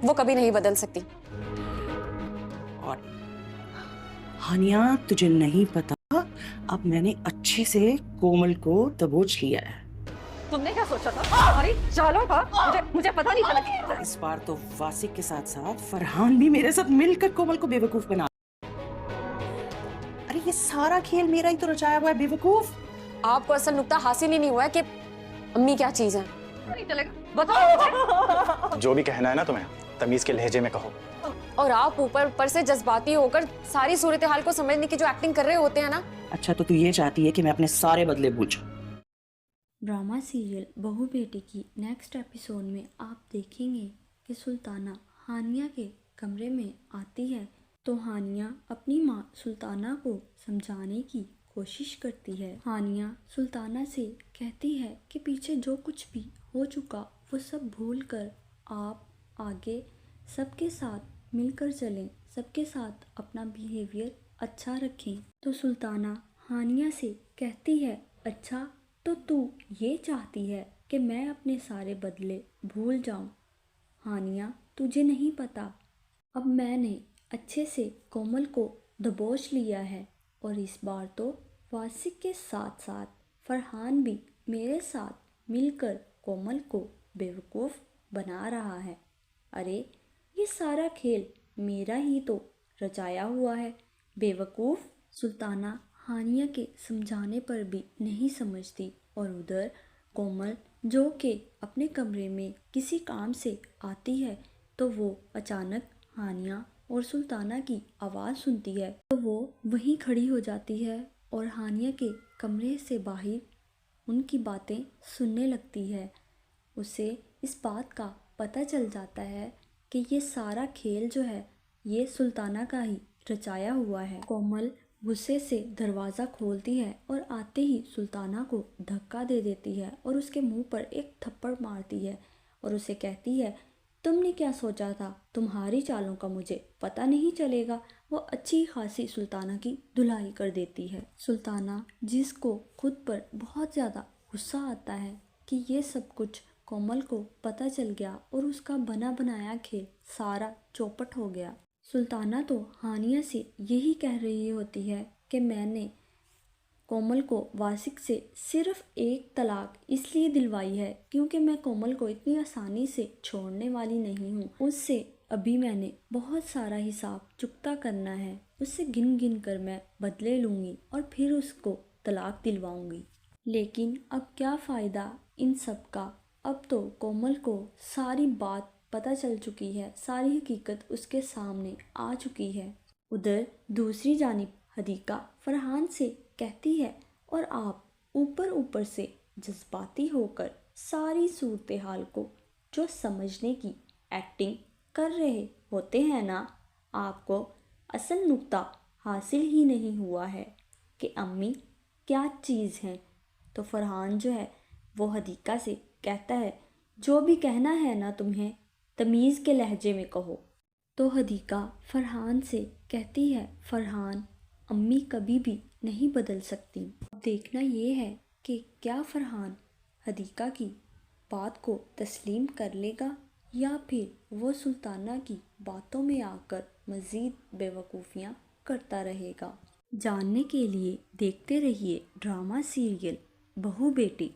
वो कभी नहीं बदल सकती। और हानिया, तुझे नहीं पता, अब मैंने अच्छे से कोमल को दबोच लिया है। तुमने क्या सोचा था? अरे चालों का मुझे पता नहीं चला। इस बार तो वासिक के साथ साथ फरहान भी मेरे साथ मिलकर कोमल को बेवकूफ बना। अरे ये सारा खेल मेरा ही तो रचाया हुआ है बेवकूफ। आपको असल नुक्ता हासिल ही नहीं हुआ है कि अम्मी क्या चीज है। नहीं चलेगा, बताओ मुझे। जो भी कहना है ना तुम्हें, तमीज के लहजे में कहो। और आप ऊपर ऊपर से जज्बाती होकर सारी सूरत हाल को समझने की जो एक्टिंग कर रहे होते हैं ना। अच्छा, तो तू ये चाहती है कि मैं अपने सारे बदले भूल जाऊं? ड्रामा सीरियल बहू बेटी की नेक्स्ट एपिसोड में आप देखेंगे कि सुल्ताना हानिया के कमरे में आती है तो हानिया अपनी माँ सुल्ताना को समझाने की कोशिश करती है। हानिया सुल्ताना से कहती है कि पीछे जो कुछ भी हो चुका वो सब भूल कर आप आगे सबके साथ मिलकर चलें, सबके साथ अपना बिहेवियर अच्छा रखें। तो सुल्ताना हानिया से कहती है, अच्छा तो तू ये चाहती है कि मैं अपने सारे बदले भूल जाऊं? हानिया, तुझे नहीं पता, अब मैंने अच्छे से कोमल को दबोच लिया है और इस बार तो वासिक के साथ साथ फरहान भी मेरे साथ मिलकर कोमल को बेवकूफ़ बना रहा है। अरे ये सारा खेल मेरा ही तो रचाया हुआ है, बेवकूफ़। सुल्ताना हानिया के समझाने पर भी नहीं समझती और उधर कोमल जो कि अपने कमरे में किसी काम से आती है तो वो अचानक हानिया और सुल्ताना की आवाज़ सुनती है तो वो वहीं खड़ी हो जाती है और हानिया के कमरे से बाहर उनकी बातें सुनने लगती है। उसे इस बात का पता चल जाता है कि ये सारा खेल जो है ये सुल्ताना का ही रचाया हुआ है। कोमल गुस्से से दरवाज़ा खोलती है और आते ही सुल्ताना को धक्का दे देती है और उसके मुंह पर एक थप्पड़ मारती है और उसे कहती है, तुमने क्या सोचा था? तुम्हारी चालों का मुझे पता नहीं चलेगा। वो अच्छी खासी सुल्ताना की धुलाई कर देती है। सुल्ताना जिसको खुद पर बहुत ज़्यादा गुस्सा आता है कि ये सब कुछ कोमल को पता चल गया और उसका बना बनाया खेल सारा चौपट हो गया। सुल्ताना तो हानिया से यही कह रही होती है कि मैंने कोमल को वासिक से सिर्फ एक तलाक इसलिए दिलवाई है क्योंकि मैं कोमल को इतनी आसानी से छोड़ने वाली नहीं हूँ। उससे अभी मैंने बहुत सारा हिसाब चुकता करना है। उससे गिन गिन कर मैं बदले लूँगी और फिर उसको तलाक दिलवाऊँगी। लेकिन अब क्या फ़ायदा इन सब का? अब तो कोमल को सारी बात पता चल चुकी है, सारी हकीकत उसके सामने आ चुकी है। उधर दूसरी जानिब हदीका फरहान से कहती है, और आप ऊपर ऊपर से जज्बाती होकर सारी सूरत हाल को जो समझने की एक्टिंग कर रहे होते हैं ना, आपको असल नुक्ता हासिल ही नहीं हुआ है कि अम्मी क्या चीज़ हैं। तो फरहान जो है वो हदीका से कहता है, जो भी कहना है ना तुम्हें तमीज़ के लहजे में कहो। तो हदीका फरहान से कहती है, फरहान अम्मी कभी भी नहीं बदल सकती। अब देखना ये है कि क्या फरहान हदीका की बात को तस्लीम कर लेगा या फिर वो सुल्ताना की बातों में आकर मज़ीद बेवकूफ़ियाँ करता रहेगा। जानने के लिए देखते रहिए ड्रामा सीरियल बहू बेटी।